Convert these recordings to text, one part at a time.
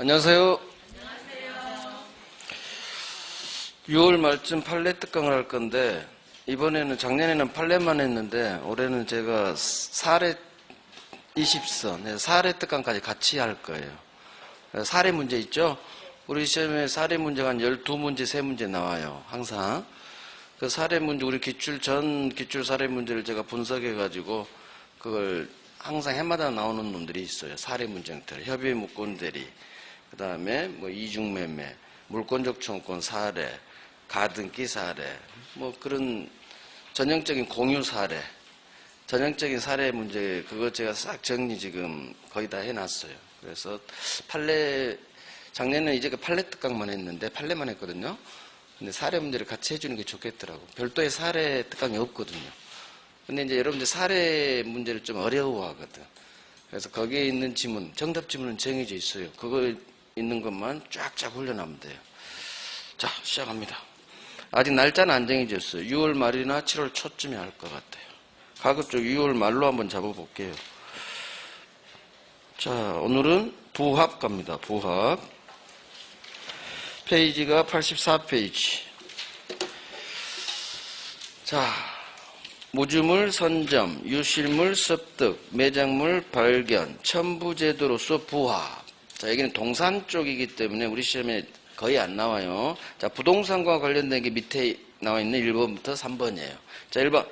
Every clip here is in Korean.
안녕하세요. 6월 말쯤 판례 특강을 할 건데, 이번에는 작년에는 판례만 했는데 올해는 제가 사례 20선, 사례 특강까지 같이 할 거예요. 사례 문제 있죠? 우리 시험에 사례 문제가 한 12문제, 3문제 나와요. 항상. 그 사례 문제, 우리 전 기출 사례 문제를 제가 분석해가지고 그걸 항상 해마다 나오는 놈들이 있어요. 사례 문제 형태로. 협의 무권 대리, 그 다음에 뭐 이중매매, 물권적 청권 사례, 가등기 사례, 뭐 그런 전형적인 공유 사례, 전형적인 사례 문제, 그거 제가 싹 정리 지금 거의 다 해놨어요. 그래서 판례, 작년에는 이제 그 판례 특강만 했는데, 판례만 했거든요. 근데 사례 문제를 같이 해주는 게 좋겠더라고. 별도의 사례 특강이 없거든요. 근데 이제 여러분들 사례 문제를 좀 어려워하거든. 그래서 거기에 있는 지문, 정답 지문은 정해져 있어요. 그거 있는 것만 쫙쫙 훈련하면 돼요. 자, 시작합니다. 아직 날짜는 안 정해졌어요. 6월 말이나 7월 초쯤에 할 것 같아요. 가급적 6월 말로 한번 잡아볼게요. 자, 오늘은 부합 갑니다. 부합. 페이지가 84페이지. 자, 무주물 선점, 유실물 습득, 매장물 발견, 첨부제도로서 부합. 자, 여기는 동산 쪽이기 때문에 우리 시험에 거의 안 나와요. 자, 부동산과 관련된 게 밑에 나와 있는 1번부터 3번이에요. 자, 1번.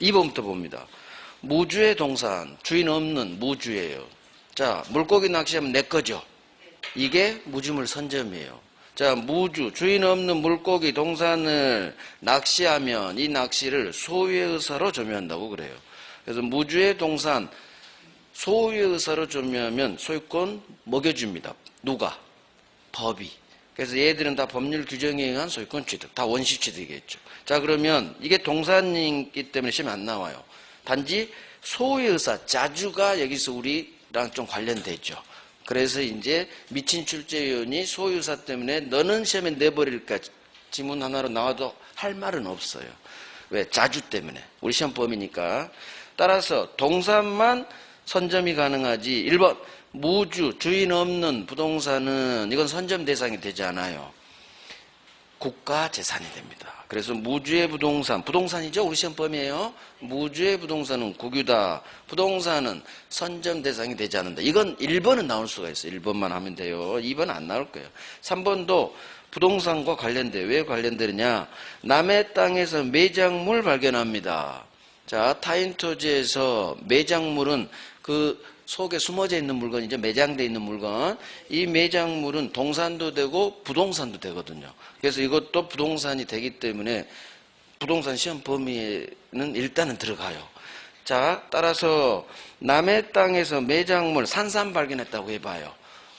2번부터 봅니다. 무주의 동산, 주인 없는 무주예요. 자, 물고기 낚시하면 내 거죠. 이게 무주물 선점이에요. 자, 무주, 주인 없는 물고기 동산을 낚시하면 이 낚시를 소유의 의사로 점유한다고 그래요. 그래서 무주의 동산, 소유의 의사로 점유하면 소유권 먹여줍니다. 누가? 법이. 그래서 얘들은 다 법률 규정에 의한 소유권 취득, 다 원시 취득이겠죠. 자, 그러면 이게 동산이기 때문에 시험에 안 나와요. 단지 소유의 의사, 자주가 여기서 우리랑 좀 관련되죠. 그래서 이제 미친 출제위원이 소유의사 때문에 너는 시험에 내버릴까 지문 하나로 나와도 할 말은 없어요. 왜? 자주 때문에. 우리 시험범위니까. 따라서 동산만 선점이 가능하지. 1번 무주, 주인 없는 부동산은 이건 선점 대상이 되지 않아요. 국가 재산이 됩니다. 그래서 무주의 부동산, 부동산이죠? 우리 시험범위에요. 무주의 부동산은 국유다. 부동산은 선점 대상이 되지 않는다. 이건 1번은 나올 수가 있어요. 1번만 하면 돼요. 2번은 안 나올 거예요. 3번도 부동산과 관련돼요. 왜 관련되느냐? 남의 땅에서 매장물 발견합니다. 자, 타인 토지에서 매장물은 그 속에 숨어져 있는 물건이죠. 매장되어 있는 물건. 이 매장물은 동산도 되고 부동산도 되거든요. 그래서 이것도 부동산이 되기 때문에 부동산 시험 범위에는 일단은 들어가요. 자, 따라서 남의 땅에서 매장물 산삼 발견했다고 해봐요.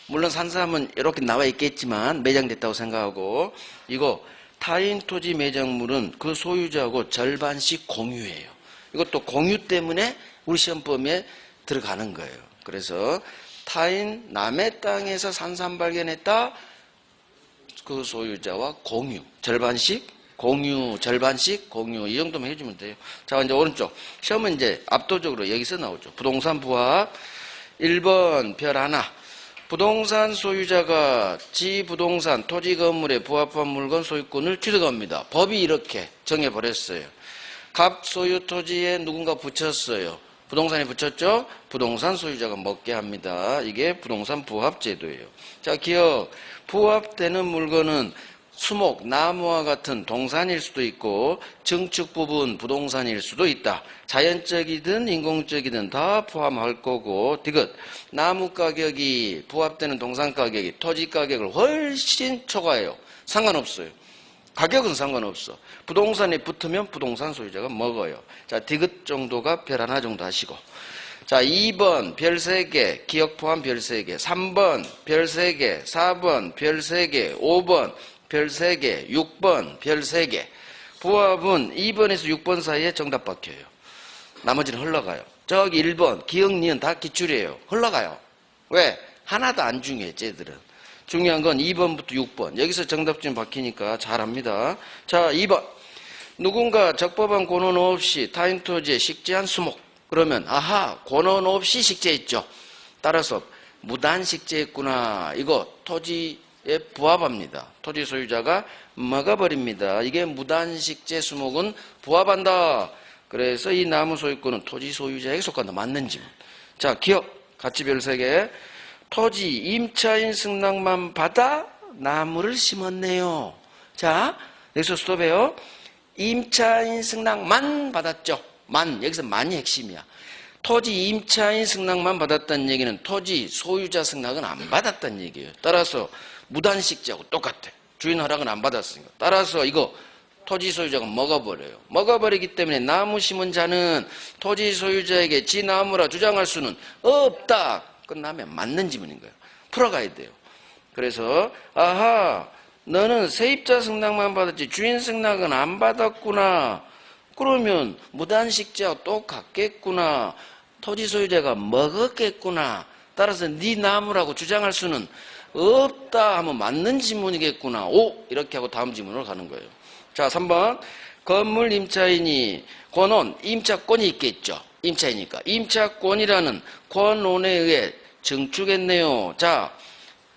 물론 산삼은 이렇게 나와 있겠지만 매장됐다고 생각하고, 이거 타인 토지 매장물은 그 소유자하고 절반씩 공유해요. 이것도 공유 때문에 우리 시험 범위에 들어가는 거예요. 그래서 타인 남의 땅에서 산삼 발견했다. 그 소유자와 공유, 절반씩 공유, 절반씩 공유, 이 정도만 해주면 돼요. 자, 이제 오른쪽 시험은 이제 압도적으로 여기서 나오죠. 부동산 부합. 1번 별 하나. 부동산 소유자가 지 부동산 토지 건물에 부합한 물건 소유권을 취득합니다. 법이 이렇게 정해버렸어요. 갑 소유 토지에 누군가 붙였어요. 부동산에 붙였죠? 부동산 소유자가 먹게 합니다. 이게 부동산 부합 제도예요. 자, 기억. 부합되는 물건은 수목, 나무와 같은 동산일 수도 있고 증축 부분 부동산일 수도 있다. 자연적이든 인공적이든 다 포함할 거고, 디귿. 나무 가격이 부합되는 동산 가격이 토지 가격을 훨씬 초과해요. 상관없어요. 가격은 상관없어. 부동산에 붙으면 부동산 소유자가 먹어요. 자, 디귿 정도가 별 하나 정도 하시고. 자, 2번 별 3개, 기억 포함 별 3개. 3번 별 3개, 4번 별 3개, 5번 별 3개, 6번 별 3개. 부합은 2번에서 6번 사이에 정답 박혀요. 나머지는 흘러가요. 저기 1번, 기억, 니은 다 기출이에요. 흘러가요. 왜? 하나도 안 중요해, 쟤들은. 중요한 건 2번부터 6번. 여기서 정답점 박히니까 잘합니다. 자, 2번. 누군가 적법한 권한 없이 타인 토지에 식재한 수목. 그러면 아하, 권한 없이 식재했죠. 따라서 무단식재했구나. 이거 토지에 부합합니다. 토지 소유자가 먹어버립니다. 이게 무단식재 수목은 부합한다. 그래서 이 나무 소유권은 토지 소유자에게 속한다. 맞는 지문. 자, 기억 같이 별 3개. 토지 임차인 승낙만 받아 나무를 심었네요. 자, 여기서 스톱해요. 임차인 승낙만 받았죠. 만, 여기서 만이 핵심이야. 토지 임차인 승낙만 받았다는 얘기는 토지 소유자 승낙은 안 받았다는 얘기예요. 따라서 무단식재하고 똑같아. 주인 허락은 안 받았으니까. 따라서 이거 토지 소유자가 먹어버려요. 먹어버리기 때문에 나무 심은 자는 토지 소유자에게 지 나무라 주장할 수는 없다. 끝나면 맞는 지문인 거예요. 풀어가야 돼요. 그래서 아하, 너는 세입자 승낙만 받았지 주인 승낙은 안 받았구나. 그러면 무단식재하고 똑같겠구나. 토지 소유자가 먹었겠구나. 따라서 네 나무라고 주장할 수는 없다 하면 맞는 지문이겠구나. 오, 이렇게 하고 다음 지문으로 가는 거예요. 자, 3번. 건물 임차인이 권원, 임차권이 있겠죠. 임차이니까. 임차권이라는 권원에 의해 증축했네요. 자,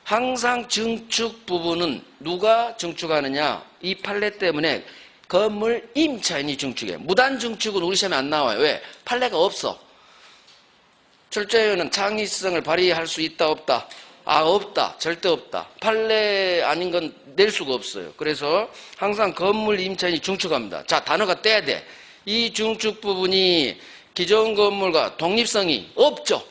항상 증축 부분은 누가 증축하느냐? 이 판례 때문에 건물 임차인이 증축해. 무단 증축은 우리 시험에 안 나와요. 왜? 판례가 없어. 출제위원은 창의성을 발휘할 수 있다 없다? 아, 없다. 절대 없다. 판례 아닌 건 낼 수가 없어요. 그래서 항상 건물 임차인이 증축합니다. 자, 단어가 떼야 돼. 이 증축 부분이 기존 건물과 독립성이 없죠.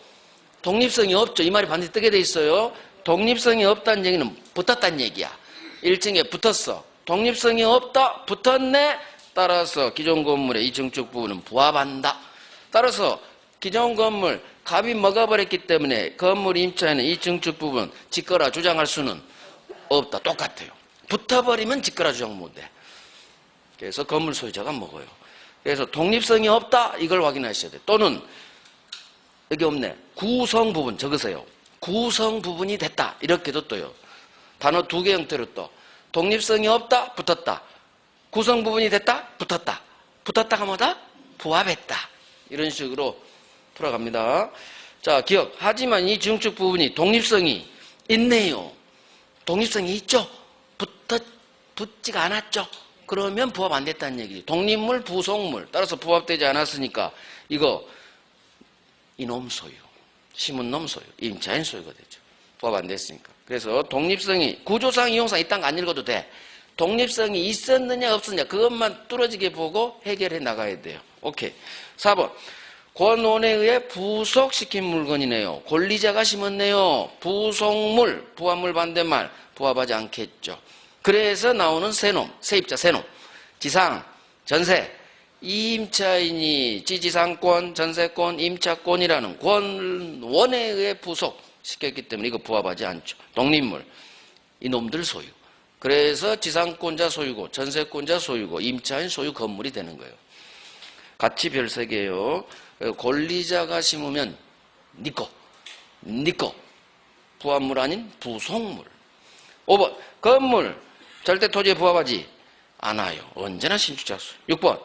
독립성이 없죠. 이 말이 반드시 뜨게 돼 있어요. 독립성이 없다는 얘기는 붙었다는 얘기야. 1층에 붙었어. 독립성이 없다. 붙었네. 따라서 기존 건물의 이 증축 부분은 부합한다. 따라서 기존 건물 갑이 먹어버렸기 때문에 건물 임차인은 이 증축 부분 지거라 주장할 수는 없다. 똑같아요. 붙어버리면 지거라 주장 못해. 그래서 건물 소유자가 먹어요. 그래서 독립성이 없다. 이걸 확인하셔야 돼. 또는 여기 없네. 구성 부분 적으세요. 구성 부분이 됐다. 이렇게도 떠요. 단어 2개 형태로 떠. 독립성이 없다. 붙었다. 구성 부분이 됐다. 붙었다. 붙었다가 뭐다? 부합했다. 이런 식으로 풀어갑니다. 자, 기억. 하지만 이 증축 부분이 독립성이 있네요. 독립성이 있죠? 붙지가 않았죠? 그러면 부합 안 됐다는 얘기죠. 독립물, 부속물. 따라서 부합되지 않았으니까 이거 이놈 소유. 심은 놈 소유. 임차인 소유가 되죠. 부합 안 됐으니까. 그래서 독립성이 구조상 이용상 이딴 거 안 읽어도 돼. 독립성이 있었느냐 없었느냐 그것만 뚫어지게 보고 해결해 나가야 돼요. 오케이. 4번. 권원에 의해 부속시킨 물건이네요. 권리자가 심었네요. 부속물, 부합물 반대말, 부합하지 않겠죠. 그래서 나오는 세놈, 세입자 세놈, 지상, 전세, 임차인이 지지상권, 전세권, 임차권이라는 권원에 의해 부속시켰기 때문에 이거 부합하지 않죠. 독립물, 이놈들 소유. 그래서 지상권자 소유고, 전세권자 소유고, 임차인 소유 건물이 되는 거예요. 같이 별 3개예요. 권리자가 심으면 니꺼, 부합물 아닌 부속물. 5번, 건물, 절대 토지에 부합하지 않아요. 언제나 신축자 소유. 6번,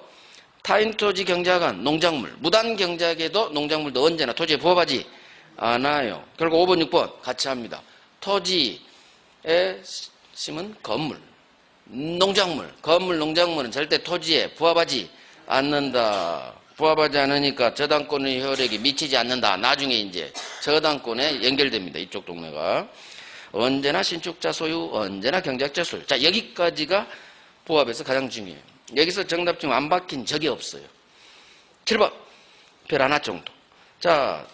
타인 토지 경작한 농작물, 무단 경작에도 농작물도 언제나 토지에 부합하지 않아요. 결국 5번, 6번 같이 합니다. 토지에 심은 건물, 농작물, 건물, 농작물은 절대 토지에 부합하지 않는다. 부합하지 않으니까 저당권의 효력이 미치지 않는다. 나중에 이제 저당권에 연결됩니다. 이쪽 동네가. 언제나 신축자 소유, 언제나 경작자 소유. 자, 여기까지가 부합에서 가장 중요해요. 여기서 정답 중 안 바뀐 적이 없어요. 7번, 별 하나 정도. 자,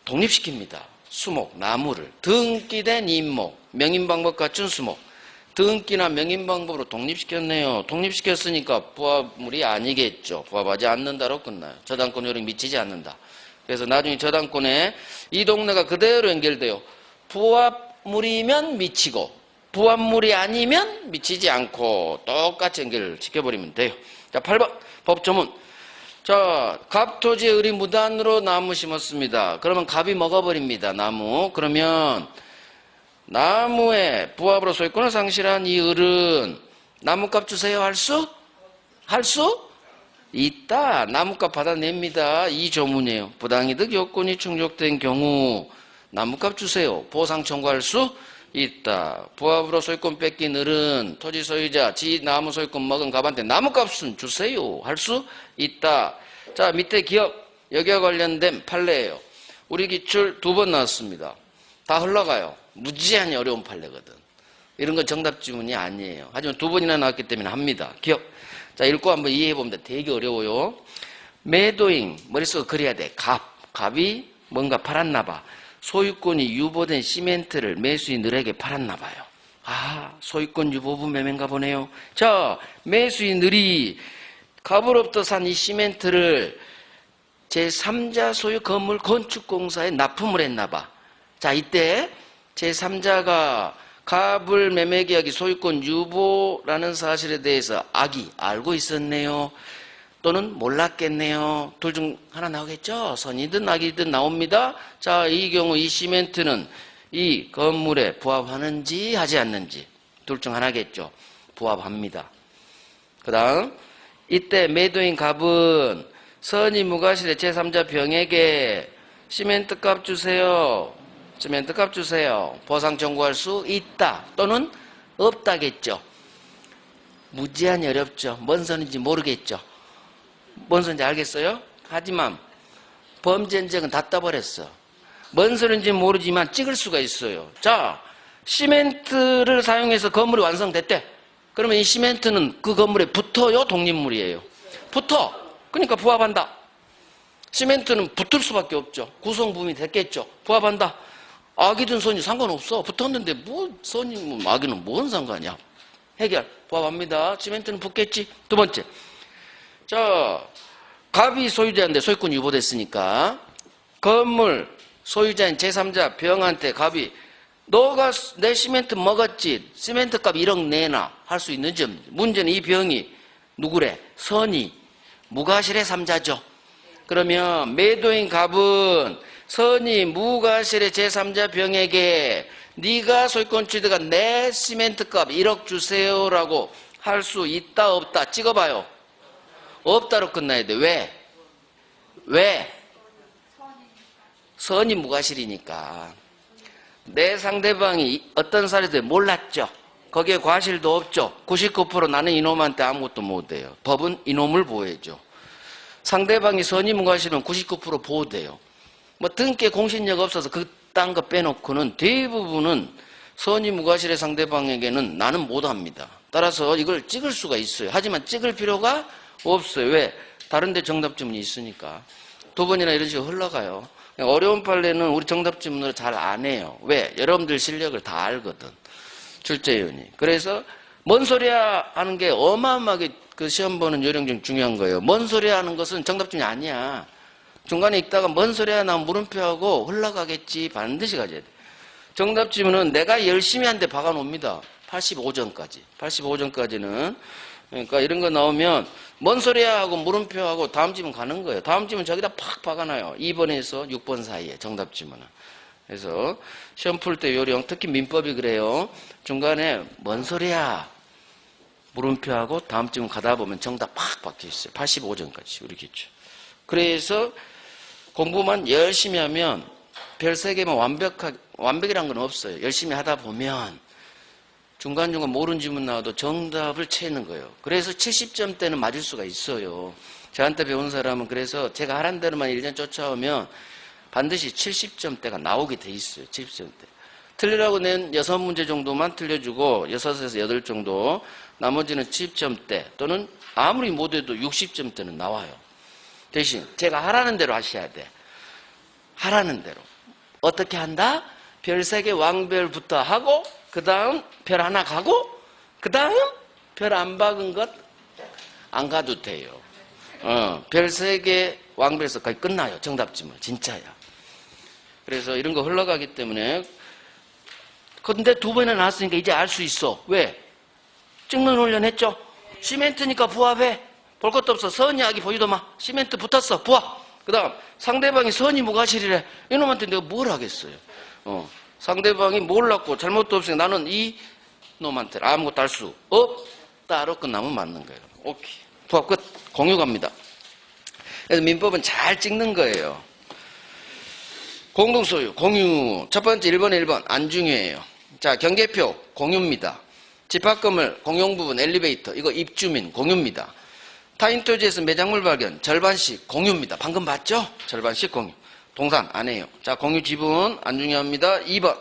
독립시킵니다. 수목, 나무를. 등기된 임목, 명인방법 갖춘 수목. 등기나 명인방법으로 독립시켰네요. 독립시켰으니까 부합물이 아니겠죠. 부합하지 않는다로 끝나요. 저당권 효력이 미치지 않는다. 그래서 나중에 저당권에 이 동네가 그대로 연결돼요. 부합물이면 미치고 부합물이 아니면 미치지 않고 똑같이 연결시켜버리면 돼요. 자, 8번 법조문. 자, 갑토지에 을이 무단으로 나무 심었습니다. 그러면 갑이 먹어버립니다. 나무. 그러면 나무에 부합으로 소유권을 상실한 이 을은 나무값 주세요 할 수? 할 수? 있다. 나무값 받아냅니다. 이 조문이에요. 부당이득 요건이 충족된 경우 나무값 주세요. 보상 청구할 수 있다. 부합으로 소유권 뺏긴 을은 토지 소유자 지 나무 소유권 먹은 갑한테 나무값은 주세요 할 수 있다. 자, 밑에 기업 여기와 관련된 판례예요. 우리 기출 2번 나왔습니다. 다 흘러가요. 무지하게 어려운 판례거든. 이런 건 정답 지문이 아니에요. 하지만 2번이나 나왔기 때문에 합니다. 기업. 자, 읽고 한번 이해해봅니다. 되게 어려워요. 매도인 머릿속에 그려야 돼. 갑이 뭔가 팔았나 봐. 소유권이 유보된 시멘트를 매수인 을에게 팔았나 봐요. 아, 소유권 유보분 매매인가 보네요. 자, 매수인 을이 갑으로부터 산 이 시멘트를 제3자 소유 건물 건축공사에 납품을 했나 봐. 자, 이때 제3자가 갑을 매매계약이 소유권 유보라는 사실에 대해서 악이 알고 있었네요. 또는 몰랐겠네요. 둘 중 하나 나오겠죠? 선이든 악이든 나옵니다. 자, 이 경우 이 시멘트는 이 건물에 부합하는지 하지 않는지 둘 중 하나겠죠. 부합합니다. 그 다음 이때 매도인 갑은 선이 무과실의 제3자 병에게 시멘트 값 주세요. 시멘트 값 주세요. 보상 청구할 수 있다. 또는 없다겠죠. 무지하니 어렵죠. 뭔 선인지 모르겠죠. 뭔 소리인지 알겠어요? 하지만 범죄 인정은 다 떠버렸어. 뭔 소리인지 모르지만 찍을 수가 있어요. 자, 시멘트를 사용해서 건물이 완성됐대. 그러면 이 시멘트는 그 건물에 붙어요? 독립물이에요? 붙어. 그러니까 부합한다. 시멘트는 붙을 수밖에 없죠. 구성품이 됐겠죠. 부합한다. 악이든 선이 상관없어. 붙었는데 뭐 선이 뭐 악이는 뭔 상관이야. 해결. 부합합니다. 시멘트는 붙겠지. 두 번째. 자, 갑이 소유자인데 소유권이 유보됐으니까 건물 소유자인 제3자 병한테 갑이 너가 내 시멘트 먹었지? 시멘트 값 1억 내놔 할 수 있는지 없는지. 문제는 이 병이 누구래? 선이 무과실의 3자죠. 그러면 매도인 갑은 선이 무과실의 제3자 병에게 네가 소유권 취득한 내 시멘트 값 1억 주세요라고 할 수 있다 없다 찍어봐요. 없다로 끝나야 돼. 왜? 선이 무과실이니까. 내 상대방이 어떤 사례도 몰랐죠. 거기에 과실도 없죠. 99% 나는 이놈한테 아무것도 못해요. 법은 이놈을 보호해줘. 상대방이 선이 무과실은 99% 보호돼요. 뭐 등께 공신력 없어서 그딴 거 빼놓고는 대부분은 선이 무과실의 상대방에게는 나는 못합니다. 따라서 이걸 찍을 수가 있어요. 하지만 찍을 필요가 없어요. 왜? 다른 데 정답 지문이 있으니까. 2번이나 이런 식으로 흘러가요. 어려운 판례는 우리 정답 지문으로 잘 안 해요. 왜? 여러분들 실력을 다 알거든. 출제위원이. 그래서 뭔 소리야 하는 게 어마어마하게 그 시험 보는 요령 중 중요한 거예요. 뭔 소리야 하는 것은 정답 지문이 아니야. 중간에 읽다가 뭔 소리야 나면 물음표하고 흘러가겠지 반드시 가져야 돼. 정답 지문은 내가 열심히 한 데 박아놓습니다. 85점까지. 85점까지는. 그러니까 이런 거 나오면 뭔 소리야 하고 물음표하고 다음 지문 가는 거예요. 다음 지문 저기다 팍 박아놔요. 2번에서 6번 사이에 정답 지문은. 그래서 시험 풀 때 요령 특히 민법이 그래요. 중간에 뭔 소리야 물음표하고 다음 지문 가다 보면 정답 팍 박혀 있어요. 85점까지 우리 기출. 그래서 공부만 열심히 하면 별 3개만 완벽이란 건 없어요. 열심히 하다 보면 중간중간 모르는 지문 나와도 정답을 채는 거예요. 그래서 70점대는 맞을 수가 있어요. 저한테 배운 사람은 그래서 제가 하란 대로만 1년 쫓아오면 반드시 70점대가 나오게 돼 있어요. 70점대. 틀리라고 낸 6문제 정도만 틀려주고 6에서 8 정도 나머지는 70점대 또는 아무리 못해도 60점대는 나와요. 대신 제가 하라는 대로 하셔야 돼. 하라는 대로. 어떻게 한다? 별 3개 왕별부터 하고 그 다음 별 하나 가고 그 다음 별 안 박은 것 안 가도 돼요. 별 3개 왕별에서 거의 끝나요. 정답 지문 진짜야. 그래서 이런 거 흘러가기 때문에 근데 2번이나 나왔으니까 이제 알 수 있어. 왜? 찍는 훈련 했죠? 시멘트니까 부합해. 볼 것도 없어. 선이 악이 보이도 마. 시멘트 붙었어. 부합. 그 다음 상대방이 선이 무과실이래. 이놈한테 내가 뭘 하겠어요. 상대방이 몰랐고 잘못도 없으니까 나는 이 놈한테 아무것도 할 수 없다로 끝나면 맞는 거예요. 오케이. 부합 끝. 공유 갑니다. 그래서 민법은 잘 찍는 거예요. 공동소유, 공유. 첫 번째 1번 안 중요해요. 자, 경계표 공유입니다. 집합건물 공용부분 엘리베이터 이거 입주민 공유입니다. 타인 토지에서 매장물 발견 절반씩 공유입니다. 방금 봤죠? 절반씩 공유. 동산 안 해요. 자, 공유 지분 안 중요합니다. 2번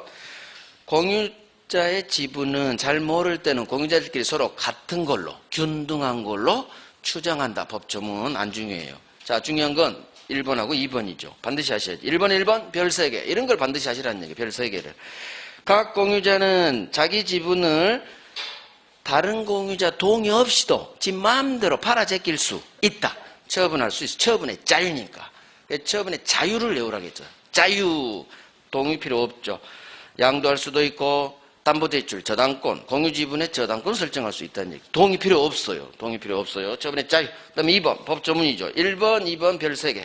공유자의 지분은 잘 모를 때는 공유자들끼리 서로 같은 걸로 균등한 걸로 추정한다. 법조문 안 중요해요. 자, 중요한 건 1번하고 2번이죠. 반드시 하셔야죠. 1번 별 3개 이런 걸 반드시 하시라는 얘기예요. 별 3개를. 각 공유자는 자기 지분을 다른 공유자 동의 없이도 지 마음대로 팔아 제낄 수 있다. 처분할 수 있어. 처분의 자유니까. 처분의 자유를 내오라겠죠. 자유. 동의 필요 없죠. 양도할 수도 있고 담보대출, 저당권, 공유지분의 저당권 설정할 수 있다는 얘기. 동의 필요 없어요. 동의 필요 없어요. 처분의 자유. 그 다음에 2번 법조문이죠. 1번, 2번 별 3개.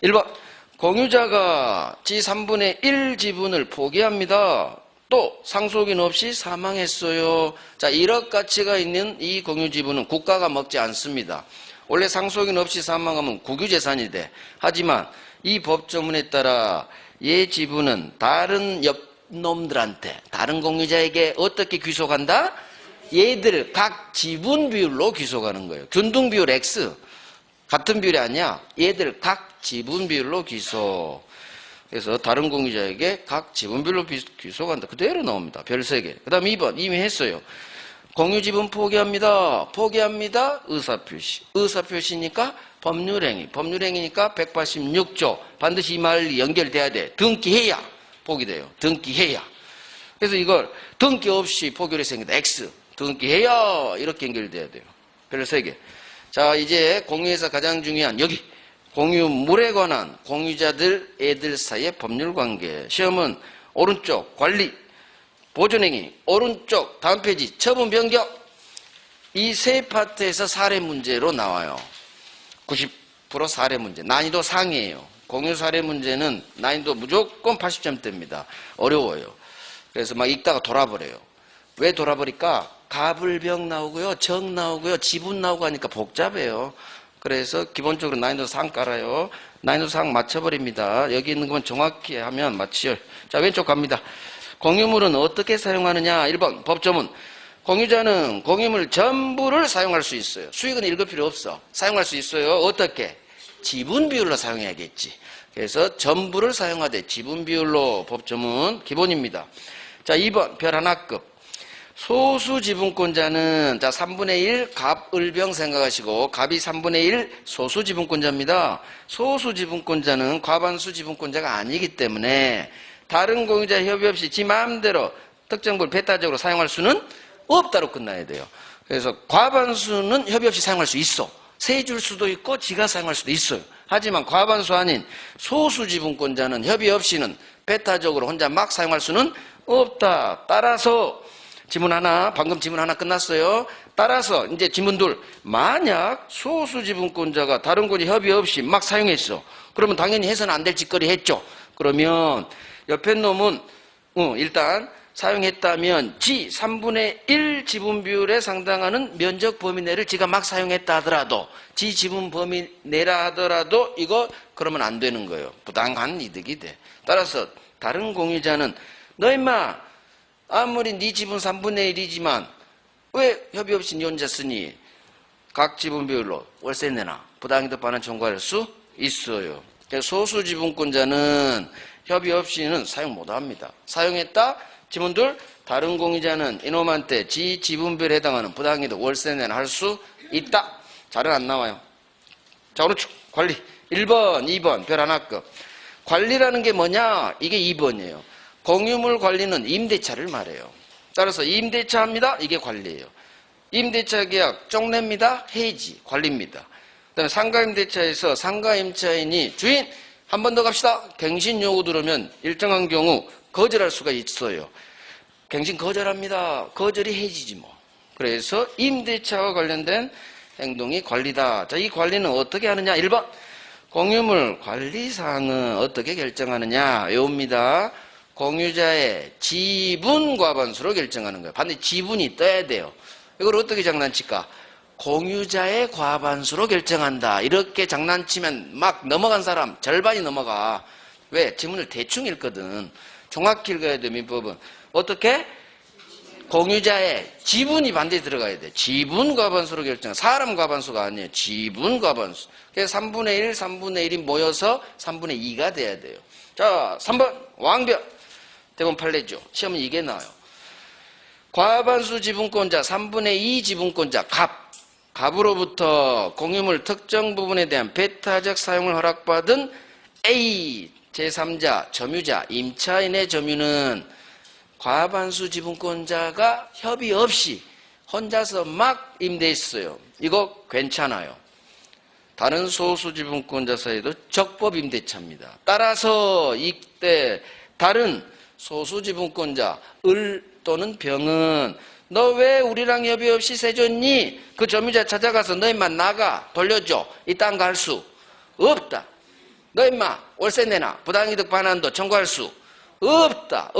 1번 공유자가 지 3분의 1 지분을 포기합니다. 또 상속인 없이 사망했어요. 자, 1억 가치가 있는 이 공유지분은 국가가 먹지 않습니다. 원래 상속인 없이 사망하면 국유재산이 돼. 하지만 이 법조문에 따라 얘 지분은 다른 옆놈들한테 다른 공유자에게 어떻게 귀속한다? 얘들 각 지분 비율로 귀속하는 거예요. 균등 비율 X. 같은 비율이 아니야. 얘들 각 지분 비율로 귀속. 그래서 다른 공유자에게 각 지분별로 귀속한다. 그대로 나옵니다. 별 3개. 그 다음 2번 이미 했어요. 공유지분 포기합니다. 포기합니다. 의사표시. 의사표시니까 법률행위. 법률행위니까 186조. 반드시 이 말이 연결돼야 돼. 등기해야 포기돼요. 등기해야. 그래서 이걸 등기 없이 포기를 생긴다. X. 등기해야 이렇게 연결돼야 돼요. 별 3개. 자, 이제 공유에서 가장 중요한 여기. 공유물에 관한 공유자들 애들 사이의 법률관계. 시험은 오른쪽 관리 보존행위 오른쪽 다음 페이지 처분 변경 이 세 파트에서 사례 문제로 나와요. 90% 사례 문제. 난이도 상이에요. 공유 사례 문제는 난이도 무조건 80점대입니다. 어려워요. 그래서 막 읽다가 돌아버려요. 왜 돌아버릴까? 가불병 나오고요. 정 나오고요. 지분 나오고 하니까 복잡해요. 그래서 기본적으로 난이도 상 깔아요. 난이도 상 맞춰버립니다. 여기 있는 건 정확히 하면 맞지요. 자, 왼쪽 갑니다. 공유물은 어떻게 사용하느냐? 1번 법조문. 공유자는 공유물 전부를 사용할 수 있어요. 수익은 읽을 필요 없어. 사용할 수 있어요. 어떻게? 지분 비율로 사용해야겠지. 그래서 전부를 사용하되 지분 비율로 법조문 기본입니다. 자, 2번 별 하나급. 소수 지분권자는 자 3분의 1 갑을병 생각하시고 갑이 3분의 1 소수 지분권자입니다. 소수 지분권자는 과반수 지분권자가 아니기 때문에 다른 공유자 협의 없이 지 마음대로 특정 부를 배타적으로 사용할 수는 없다로 끝나야 돼요. 그래서 과반수는 협의 없이 사용할 수 있어. 세 줄 수도 있고 지가 사용할 수도 있어요. 하지만 과반수 아닌 소수 지분권자는 협의 없이는 배타적으로 혼자 막 사용할 수는 없다. 따라서 지문 하나, 방금 지문 하나 끝났어요. 따라서 이제 지문 둘. 만약 소수 지분권자가 다른 곳에 협의 없이 막 사용했어. 그러면 당연히 해서는 안 될 짓거리 했죠. 그러면 옆에 놈은 일단 사용했다면 지 3분의 1 지분 비율에 상당하는 면적 범위 내를 지가 막 사용했다 하더라도 지 지분 범위 내라 하더라도 이거 그러면 안 되는 거예요. 부당한 이득이 돼. 따라서 다른 공유자는 너 임마 아무리 네 지분 3분의 1이지만 왜 협의 없이 네 혼자 쓰니? 각 지분 비율로 월세 내나 부당이득 반환 청구할 수 있어요. 소수 지분권자는 협의 없이는 사용 못합니다. 사용했다? 지분들 다른 공유자는 이놈한테 지 지분별에 해당하는 부당이득 월세 내나 할 수 있다. 잘은 안 나와요. 자, 오른쪽 관리 1번, 2번 별 하나급. 관리라는 게 뭐냐? 이게 2번이에요. 공유물 관리는 임대차를 말해요. 따라서 임대차 합니다. 이게 관리예요. 임대차 계약 쪽냅니다. 해지 관리입니다. 그다음에 상가임대차에서 상가임차인이 주인 한 번 더 갑시다. 갱신 요구 들으면 일정한 경우 거절할 수가 있어요. 갱신 거절합니다. 거절이 해지지 뭐. 그래서 임대차와 관련된 행동이 관리다. 자, 이 관리는 어떻게 하느냐? 1번 공유물 관리사항은 어떻게 결정하느냐? 요겁니다. 공유자의 지분 과반수로 결정하는 거예요. 반드시 지분이 떠야 돼요. 이걸 어떻게 장난칠까? 공유자의 과반수로 결정한다. 이렇게 장난치면 막 넘어간 사람 절반이 넘어가. 왜? 지문을 대충 읽거든. 정확히 읽어야 돼, 민법은. 어떻게? 공유자의 지분이 반드시 들어가야 돼. 지분 과반수로 결정. 사람 과반수가 아니에요. 지분 과반수. 그래서 3분의 1, 3분의 1이 모여서 3분의 2가 돼야 돼요. 자, 3번 왕별. 대본 판례죠. 시험은 이게 나와요. 과반수 지분권자, 3분의 2 지분권자, 갑으로부터 공유물 특정 부분에 대한 배타적 사용을 허락받은 A, 제3자, 점유자, 임차인의 점유는 과반수 지분권자가 협의 없이 혼자서 막 임대했어요. 이거 괜찮아요. 다른 소수 지분권자 사이도 적법 임대차입니다. 따라서 이때 다른 소수 지분권자, 을 또는 병은 너 왜 우리랑 협의 없이 세줬니? 그 점유자 찾아가서 너 임마 나가 돌려줘. 이 땅 갈 수 없다. 너 임마 월세 내놔. 부당이득 반환도 청구할 수 없다.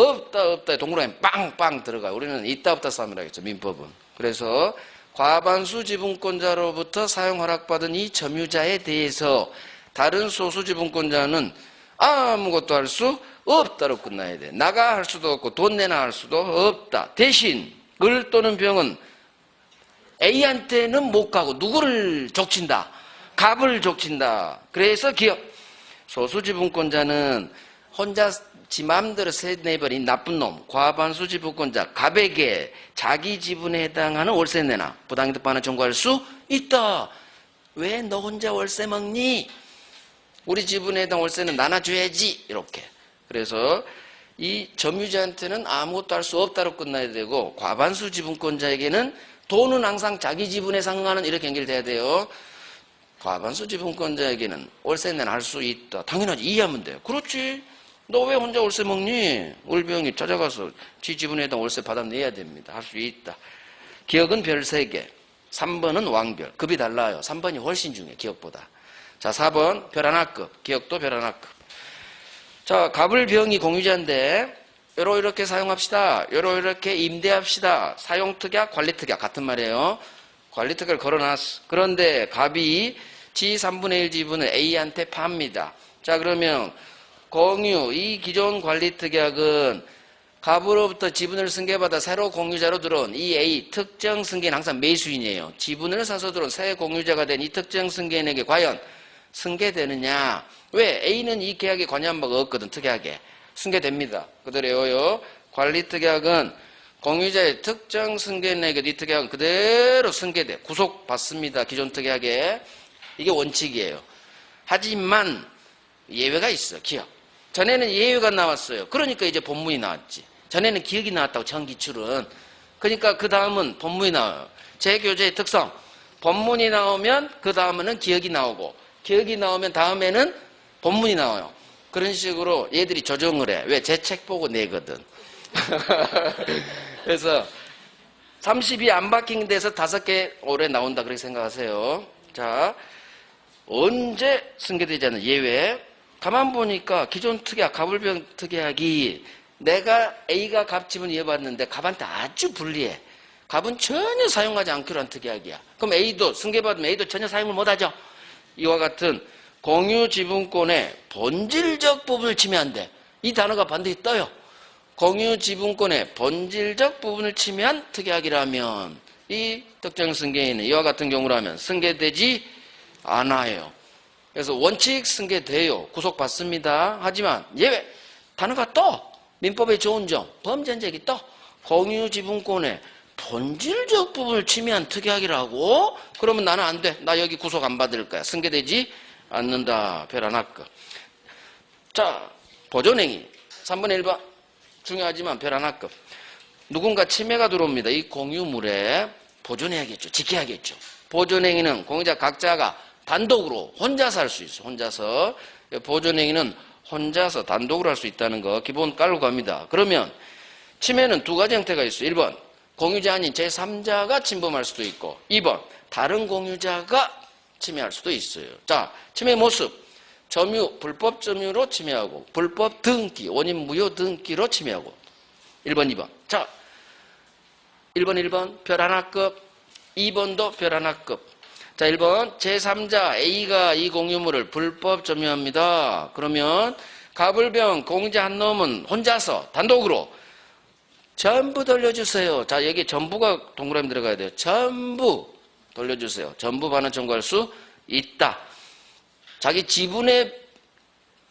동그라미 빵빵 들어가요. 우리는 있다 없다 싸움이라 했죠. 민법은. 그래서 과반수 지분권자로부터 사용 허락받은 이 점유자에 대해서 다른 소수 지분권자는 아무것도 할 수 없다로 끝나야 돼. 나가 할 수도 없고 돈 내놔 할 수도 없다. 대신 을 또는 병은 A한테는 못 가고 누구를 족친다? 갑을 족친다. 그래서 기업 소수 지분권자는 혼자 지 마음대로 세내버린 나쁜 놈, 과반수 지분권자 갑에게 자기 지분에 해당하는 월세 내놔 부당이득 반환 청구할 수 있다. 왜 너 혼자 월세 먹니? 우리 지분에 해당 월세는 나눠줘야지. 이렇게. 그래서 이 점유자한테는 아무것도 할 수 없다로 끝나야 되고 과반수 지분권자에게는 돈은 항상 자기 지분에 상응하는 이렇게 연결돼야 돼요. 과반수 지분권자에게는 월세 내놔 할 수 있다. 당연하지. 이해하면 돼요. 그렇지. 너 왜 혼자 월세 먹니? 울병이 찾아가서 지 지분에 해당 월세 받아내야 됩니다. 할 수 있다. 기억은 별 3개. 3번은 왕별. 급이 달라요. 3번이 훨씬 중요해. 기억보다. 자, 4번 별 하나급. 기억도 별 하나급. 자, 갑을 병이 공유자인데 이렇게 사용합시다. 이렇게 임대합시다. 사용특약, 관리특약 같은 말이에요. 관리특약을 걸어놨어. 그런데 갑이 지 3분의 1 지분을 A한테 팝니다. 자, 그러면 공유, 이 기존 관리특약은 갑으로부터 지분을 승계받아 새로 공유자로 들어온 이 A 특정 승계는 항상 매수인이에요. 지분을 사서 들어온 새 공유자가 된 이 특정 승계인에게 과연 승계되느냐? 왜? A는 이 계약에 관여한 바가 없거든. 특약에. 승계됩니다. 그대로 외워요. 관리특약은 공유자의 특정 승계인에게 이 특약은 그대로 승계돼. 구속받습니다. 기존 특약에. 이게 원칙이에요. 하지만 예외가 있어. 기억. 전에는 예외가 나왔어요. 그러니까 이제 본문이 나왔지. 전에는 기억이 나왔다고 전기출은. 그러니까 그 다음은 본문이 나와요. 재교재의 특성. 본문이 나오면 그 다음에는 기억이 나오고 기억이 나오면 다음에는 본문이 나와요. 그런 식으로 얘들이 조정을 해. 왜? 제 책 보고 내거든. 그래서 30이 안 박힌 데서 5개 올해 나온다 그렇게 생각하세요. 자, 언제 승계되지 않는 예외. 가만 보니까 기존 특약, 갑을병 특약이 내가 A가 갑 지분 이어받는데 갑한테 아주 불리해. 갑은 전혀 사용하지 않기로 한 특약이야. 그럼 A도 승계받으면 A도 전혀 사용을 못하죠. 이와 같은 공유 지분권의 본질적 부분을 침해한대. 이 단어가 반드시 떠요. 공유 지분권의 본질적 부분을 침해한 특약이라면 이 특정 승계인은 이와 같은 경우라면 승계되지 않아요. 그래서 원칙 승계돼요. 구속받습니다. 하지만 예외. 단어가 떠. 민법의 좋은 점. 범전적이 떠. 공유 지분권의 본질적 부분을 침해한 특약이라고? 그러면 나는 안 돼. 나 여기 구속 안 받을 거야. 승계되지 않는다. 별 하나급. 자, 보존행위. 3번의 1번. 중요하지만 별 하나급. 누군가 침해가 들어옵니다. 이 공유물에 보존해야겠죠. 지켜야겠죠. 보존행위는 공유자 각자가 단독으로 혼자서 할 수 있어. 혼자서. 보존행위는 혼자서 단독으로 할 수 있다는 거 기본 깔고 갑니다. 그러면 침해는 2가지 형태가 있어. 1번. 공유자 아닌 제3자가 침범할 수도 있고 2번. 다른 공유자가 침해할 수도 있어요. 자, 침해 모습. 점유, 불법 점유로 침해하고 불법 등기, 원인 무효 등기로 침해하고 1번, 2번. 자, 1번 별 하나급, 2번도 별 하나급. 자, 1번 제3자 A가 이 공유물을 불법 점유합니다. 그러면 갑을병 공자 한 놈은 혼자서 단독으로 전부 돌려주세요. 자, 여기 전부가 동그라미 들어가야 돼요. 전부 돌려주세요. 전부 반환 청구할 수 있다. 자기 지분에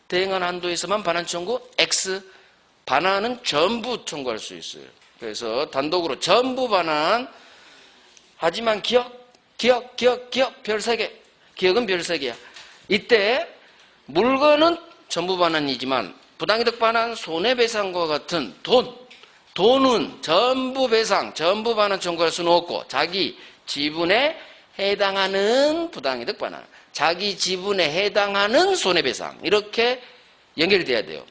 대응한 한도에서만 반환 청구 X, 반환은 전부 청구할 수 있어요. 그래서 단독으로 전부 반환. 하지만 기억 별 3개. 기억은 별 3개야. 이때 물건은 전부 반환이지만 부당이득 반환, 손해배상과 같은 돈은 전부 배상, 전부 반환 청구할 수는 없고 자기 지분에 해당하는 부당이득 반환, 자기 지분에 해당하는 손해배상 이렇게 연결돼야 돼요.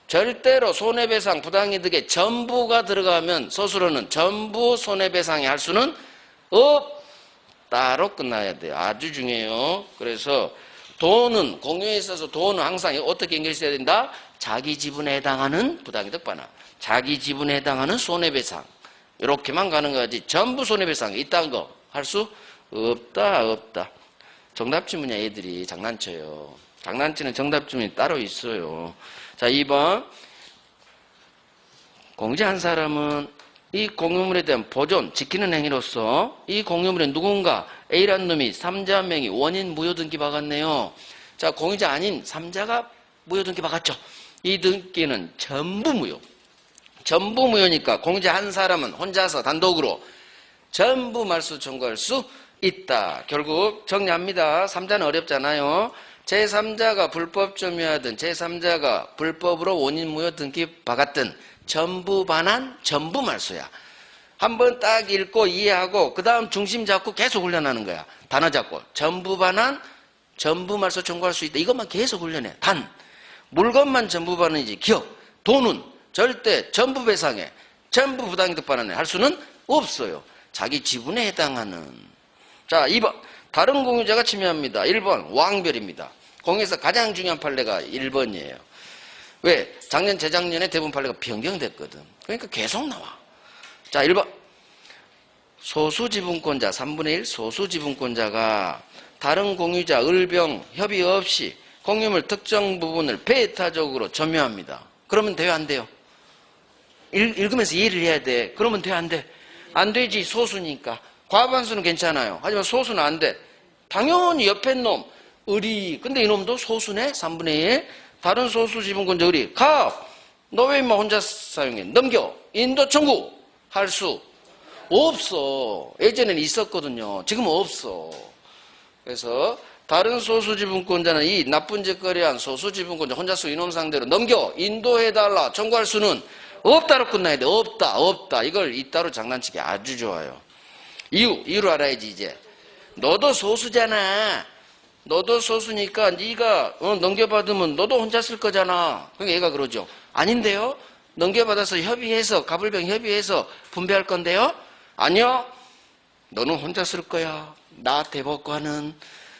절대로 손해배상, 부당이득에 전부가 들어가면 서술어는 전부 손해배상에 할 수는 없다로 끝나야 돼요. 아주 중요해요. 그래서 돈은 공유에 있어서 돈은 항상 어떻게 연결해야 된다? 자기 지분에 해당하는 부당이득 반환, 자기 지분에 해당하는 손해배상 이렇게만 가능하지 전부 손해배상 이딴 거 할 수 없다. 정답지문이야. 애들이 장난쳐요. 장난치는 정답지문이 따로 있어요. 자, 2번 공제한 사람은 이 공유물에 대한 보존, 지키는 행위로서 이 공유물에 누군가 A라는 놈이 3자 한 명이 원인 무효 등기 박았네요. 자, 공유자 아닌 3자가 무효 등기 박았죠. 이 등기는 전부 무효. 전부 무효니까 공유자 한 사람은 혼자서 단독으로 전부 말소 청구할 수 있다. 결국 정리합니다. 3자는 어렵잖아요. 제3자가 불법 점유하든 제3자가 불법으로 원인 무효 등기 박았든 전부 반환, 전부 말소야. 한번 딱 읽고 이해하고 그 다음 중심 잡고 계속 훈련하는 거야. 단어 잡고 전부 반환, 전부 말소 청구할 수 있다. 이것만 계속 훈련해. 단 물건만 전부 반환이지 기억, 돈은 절대 전부 배상해, 전부 부당이득 반환해 할 수는 없어요. 자기 지분에 해당하는. 자, 2번 다른 공유자가 침해합니다. 1번 왕별입니다. 공유에서 가장 중요한 판례가 1번이에요. 왜? 작년 재작년에 대부분 판례가 변경됐거든. 그러니까 계속 나와. 자, 1번 소수지분권자 3분의 1 소수지분권자가 다른 공유자 을병 협의 없이 공유물 특정 부분을 배타적으로 점유합니다. 그러면 돼요, 안 돼요? 읽으면서 이해를 해야 돼. 그러면 돼, 안 돼? 안 되지. 소수니까. 과반수는 괜찮아요. 하지만 소수는 안 돼. 당연히 옆에 놈 을이, 근데 이놈도 소수네. 3분의 1 다른 소수 지분권자 을이 너 왜 인마 혼자 사용해? 넘겨. 인도 청구 할 수 없어. 예전에는 있었거든요. 지금은 없어. 그래서 다른 소수 지분권자는 이 나쁜 짓 거래한 소수 지분권자 혼자서 이놈 상대로 넘겨 인도해달라 청구할 수는 없다로 끝나야 돼. 없다. 이걸 있다로 장난치기 아주 좋아요. 이유를 알아야지. 이제 너도 소수잖아. 너도 소수니까 네가 넘겨받으면 너도 혼자 쓸 거잖아. 그러니까 얘가 그러죠. 아닌데요? 넘겨받아서 협의해서 갑을병 협의해서 분배할 건데요? 아니요. 너는 혼자 쓸 거야. 나 대법관은